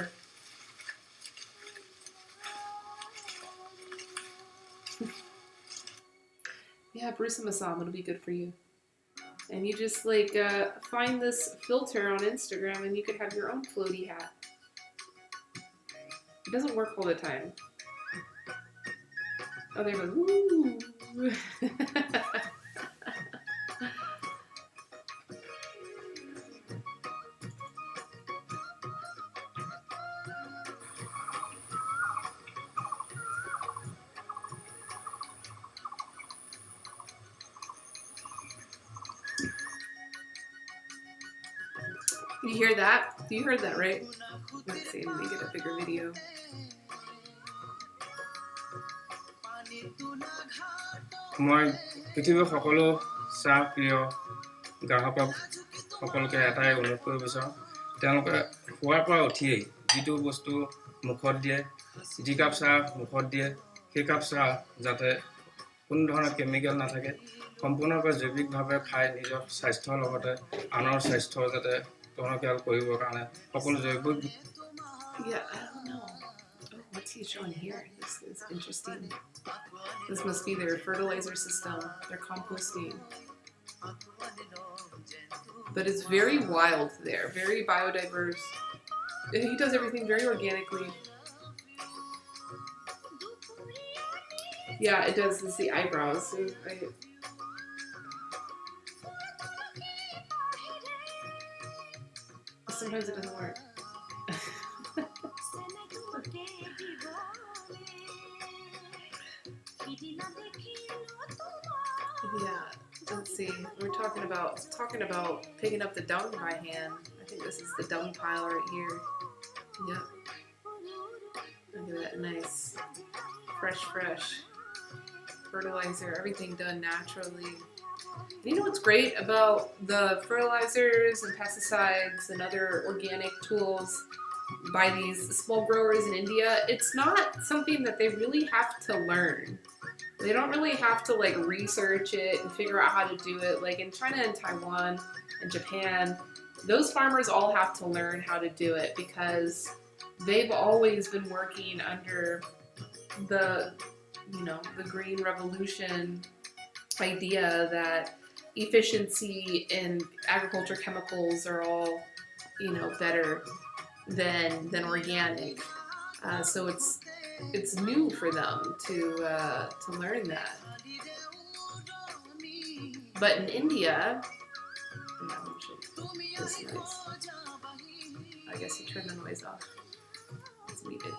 Yeah, brew some Assam, it'll be good for you. And you just like find this filter on Instagram and you could have your own floaty hat. It doesn't work all the time. Oh, there goes, woo! You hear that? You heard that, right? Let's see, let me get a bigger video. মই পৃথিৱীৰ সকলো চাহ প্ৰিয় গ্ৰাহকক সকলোকে এটাই অনুৰোধ কৰিব বিচাৰোঁ, তেওঁলোকে খোৱাৰ পৰা উঠিয়েই যিটো বস্তু মুখত দিয়ে, যি কাপ চাহ মুখত দিয়ে, সেই কাপ চাহ যাতে কোনো ধৰণৰ কেমিকেল নাথাকে সম্পূৰ্ণৰূপে জৈৱিকভাৱে খাই নিজৰ স্বাস্থ্যৰ লগতে আনৰ স্বাস্থ্য যাতে টনকিয়াল কৰিবৰ কাৰণে সকলো জৈৱিক Yeah, I don't know. Oh, what's he showing here? This is interesting. This must be their fertilizer system, their composting. But it's very wild there, very biodiverse. He does everything very organically. Yeah, it does. It's the eyebrows. Sometimes it doesn't work. Yeah, let's see. We're talking about picking up the dung by hand. I think this is the dung pile right here. Yeah. Look at that nice, fresh fertilizer. Everything done naturally. And you know what's great about the fertilizers and pesticides and other organic tools by these small growers in India? It's not something that they really have to learn. They don't really have to like research it and figure out how to do it. Like in China and Taiwan and Japan, those farmers all have to learn how to do it because they've always been working under the green revolution idea that efficiency in agriculture chemicals are all better than organic. So it's new for them to learn that. But in India, this noise. I guess you turn the noise off. It's muted.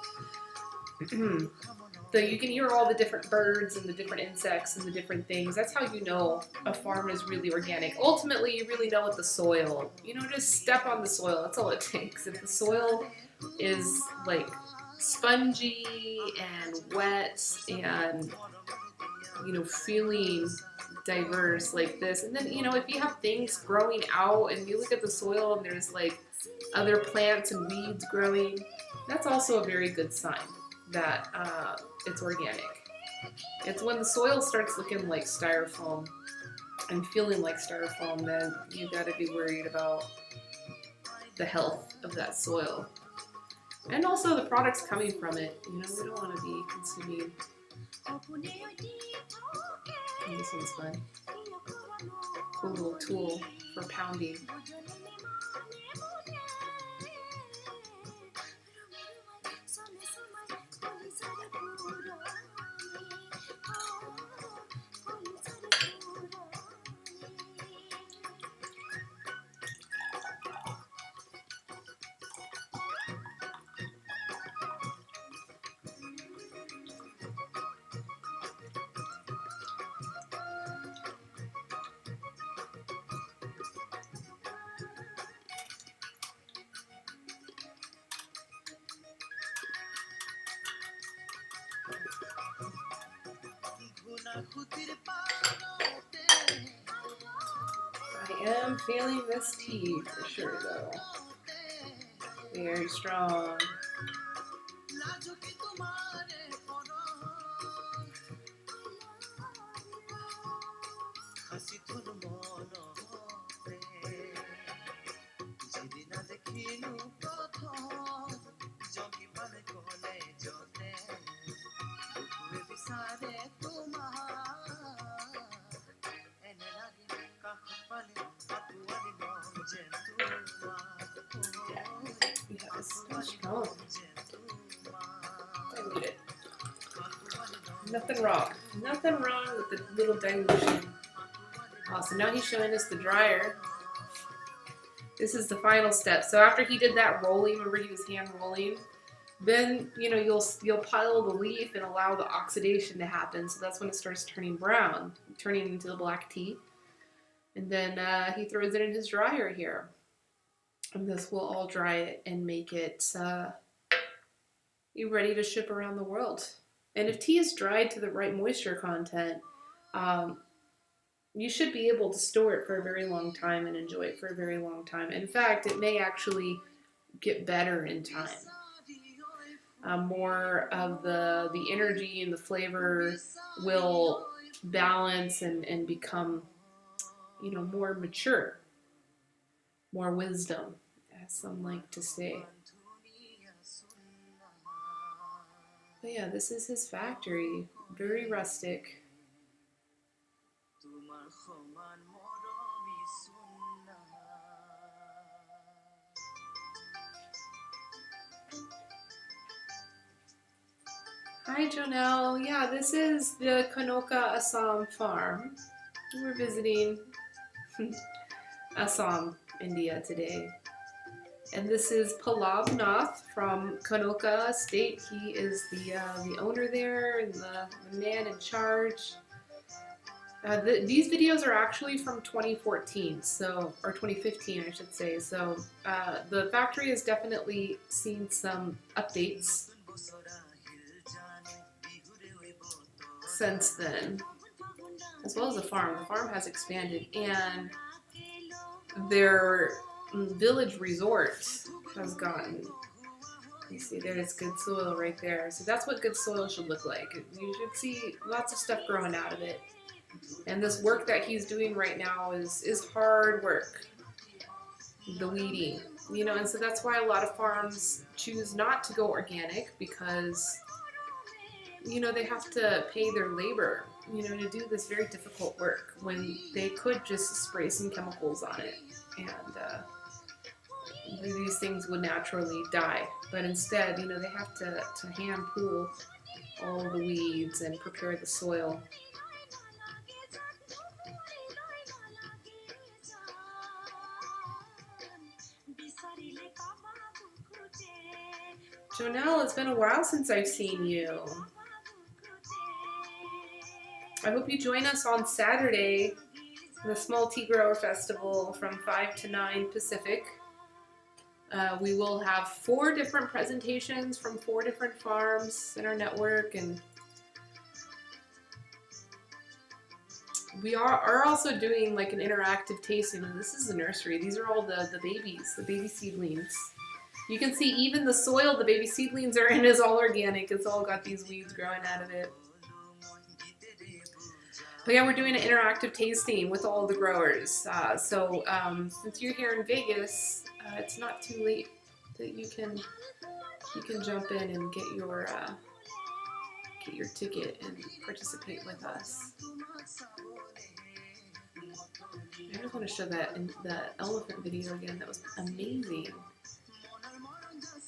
So you can hear all the different birds and the different insects and the different things. That's how you know a farm is really organic. Ultimately, you really know with the soil. Just step on the soil. That's all it takes. If the soil is like spongy and wet and feeling diverse like this, and then if you have things growing out and you look at the soil and there's like other plants and weeds growing, that's also a very good sign that it's organic. It's when the soil starts looking like styrofoam and feeling like styrofoam, then you got to be worried about the health of that soil. And also the products coming from it. We don't want to be consuming. And this one's fun. Cool little tool for pounding. I am feeling this tea for sure, though. Very strong. Yeah, it's so strong. Dilute it. Nothing wrong. Nothing wrong with the little dilution. So now he's showing us the dryer. This is the final step. So after he did that rolling, remember he was hand rolling, then you'll pile the leaf and allow the oxidation to happen. So that's when it starts turning brown, turning into the black tea. And then he throws it in his dryer here. And this will all dry it and make it ready to ship around the world. And if tea is dried to the right moisture content, you should be able to store it for a very long time and enjoy it for a very long time. In fact, it may actually get better in time. More of the energy and the flavor will balance and become, you know, more mature, more wisdom, as some like to say. But yeah, this is his factory, very rustic. Hi, Jonelle. Yeah, this is the Kanoka Assam farm. We're visiting Assam, India today. And this is Palav Nath from Kanoka State. He is the owner there and the man in charge. These videos are actually from 2014, so, or 2015, I should say. So the factory has definitely seen some updates since then, as well as the farm. The farm has expanded, and their village resort has gotten, you see there's good soil right there. So that's what good soil should look like. You should see lots of stuff growing out of it. And this work that he's doing right now is hard work. The weeding, you know, and so that's why a lot of farms choose not to go organic, because, you know, they have to pay their labor, you know, to do this very difficult work when they could just spray some chemicals on it and these things would naturally die. But instead, you know, they have to hand pull all the weeds and prepare the soil. Jonelle, it's been a while since I've seen you. I hope you join us on Saturday, the Small Tea Grower Festival from 5 to 9 Pacific. We will have 4 different presentations from 4 different farms in our network, and we are also doing like an interactive tasting. And this is the nursery. These are all the babies, the baby seedlings. You can see even the soil the baby seedlings are in is all organic. It's all got these weeds growing out of it. But yeah, we're doing an interactive tasting with all the growers. So since you're here in Vegas, it's not too late that you can jump in and get your ticket and participate with us. I just want to show that in the elephant video again. That was amazing.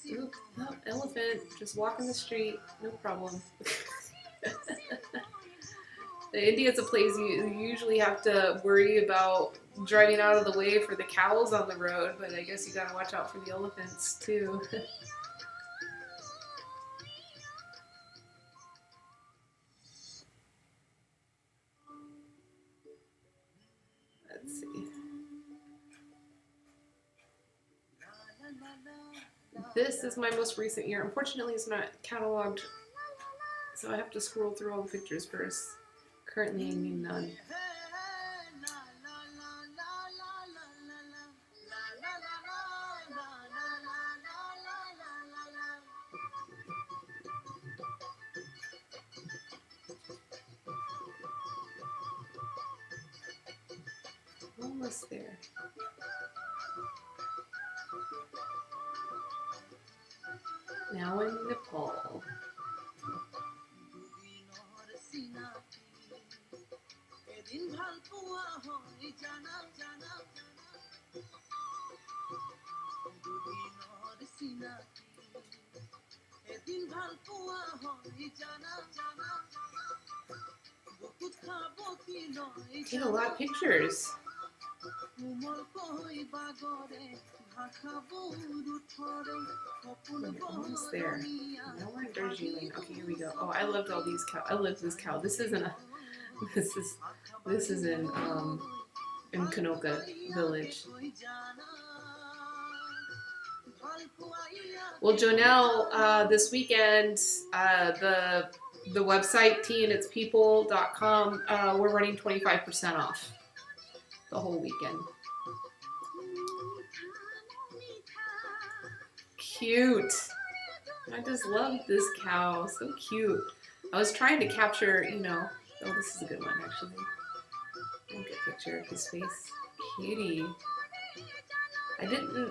Oop, no, elephant just walking the street, no problem. India's a place you usually have to worry about driving out of the way for the cows on the road, but I guess you gotta watch out for the elephants too. Let's see. This is my most recent year. Unfortunately, it's not cataloged, so I have to scroll through all the pictures first. Currently hanging none. Almost there. Now in Nepal. Taking a lot of pictures. Almost there. Now we're in Darjeeling. Okay, here we go. Oh, I loved all these cows. I loved this cow. This isn't a. This is in Kanoka village. Well, Jonelle, this weekend, the website teaanditspeople.com, we're running 25% off the whole weekend. Cute. I just love this cow. So cute. I was trying to capture, you know, Oh, this is a good one, actually. I'll get a picture of his face. Cutie.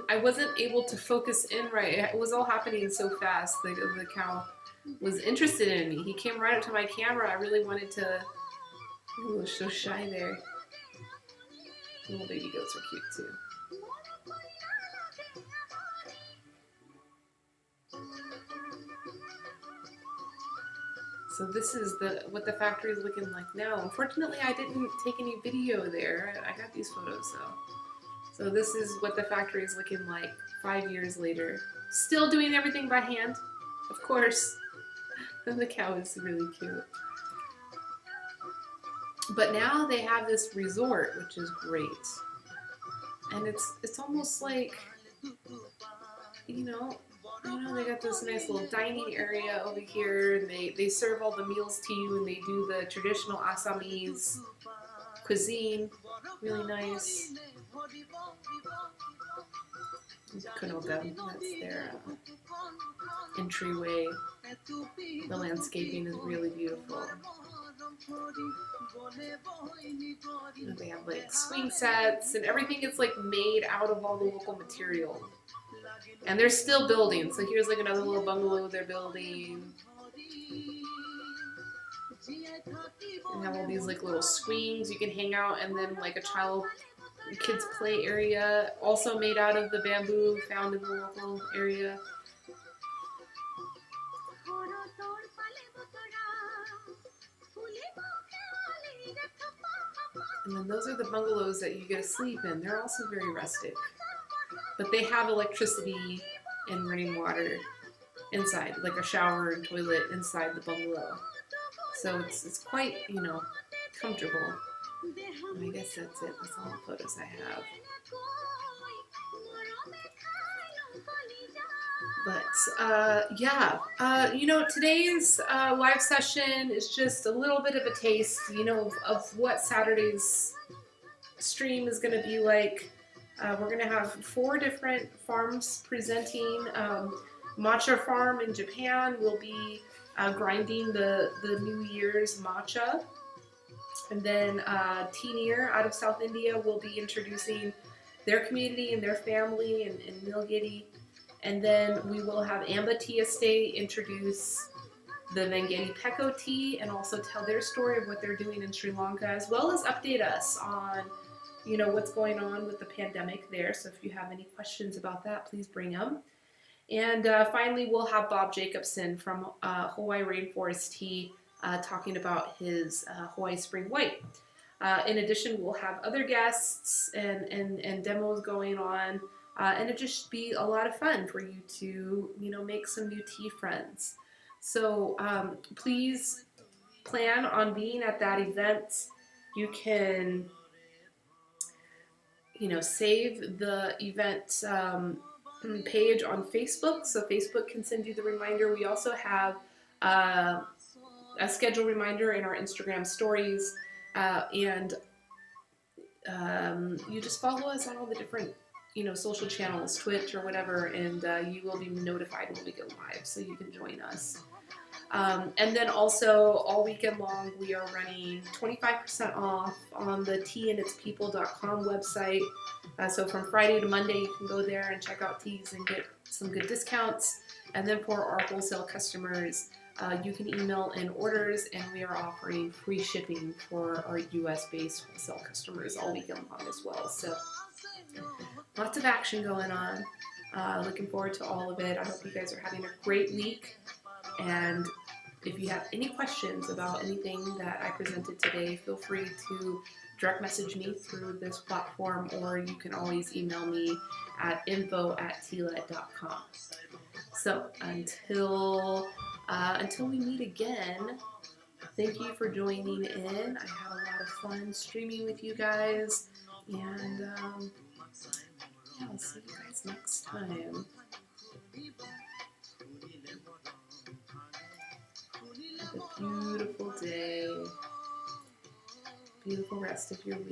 I wasn't able to focus in right. It was all happening so fast. The cow was interested in me. He came right up to my camera. I really wanted to. Ooh, so shy there. Little baby goats are cute too. So this is what the factory is looking like now. Unfortunately, I didn't take any video there. I got these photos though. So this is what the factory is looking like 5 years later. Still doing everything by hand, of course. And the cow is really cute. But now they have this resort, which is great. And it's almost like, you know, they got this nice little dining area over here, and they serve all the meals to you, and they do the traditional Assamese cuisine. Really nice. Kanoka, that's their entryway. The landscaping is really beautiful. They have like swing sets, and everything is like made out of all the local material. And they're still building. So here's like another little bungalow they're building. And have all these like little swings you can hang out, and then like a kids play area, also made out of the bamboo found in the local area. And then those are the bungalows that you get to sleep in. They're also very rustic. But they have electricity and running water inside, like a shower and toilet inside the bungalow. So it's quite, comfortable. And I guess that's it. That's all the photos I have. But today's live session is just a little bit of a taste, of what Saturday's stream is going to be like. We're going to have 4 different farms presenting. Matcha Farm in Japan will be grinding the New Year's matcha. And then Teeneer out of South India will be introducing their community and their family in Nilgiri. And then we will have Amba Tea Estate introduce the Vangeli Peko tea and also tell their story of what they're doing in Sri Lanka, as well as update us on what's going on with the pandemic there. So if you have any questions about that, please bring them. And finally, we'll have Bob Jacobson from Hawaii Rainforest Tea talking about his Hawaii Spring White. In addition, we'll have other guests and demos going on. And it just be a lot of fun for you to, make some new tea friends. So please plan on being at that event. You can save the event page on Facebook, so Facebook can send you the reminder. We also have a schedule reminder in our Instagram stories, and you just follow us on all the different social channels, Twitch or whatever, and you will be notified when we go live, so you can join us. And then also, all weekend long, we are running 25% off on the teaanditspeople.com website. So from Friday to Monday, you can go there and check out teas and get some good discounts. And then for our wholesale customers, you can email in orders, and we are offering free shipping for our US-based wholesale customers all weekend long as well. So lots of action going on. Looking forward to all of it. I hope you guys are having a great week. And if you have any questions about anything that I presented today, feel free to direct message me through this platform, or you can always email me at info@tlet.com. So until we meet again, thank you for joining in. I had a lot of fun streaming with you guys, and I'll see you guys next time. Have a beautiful day. Beautiful rest of your week.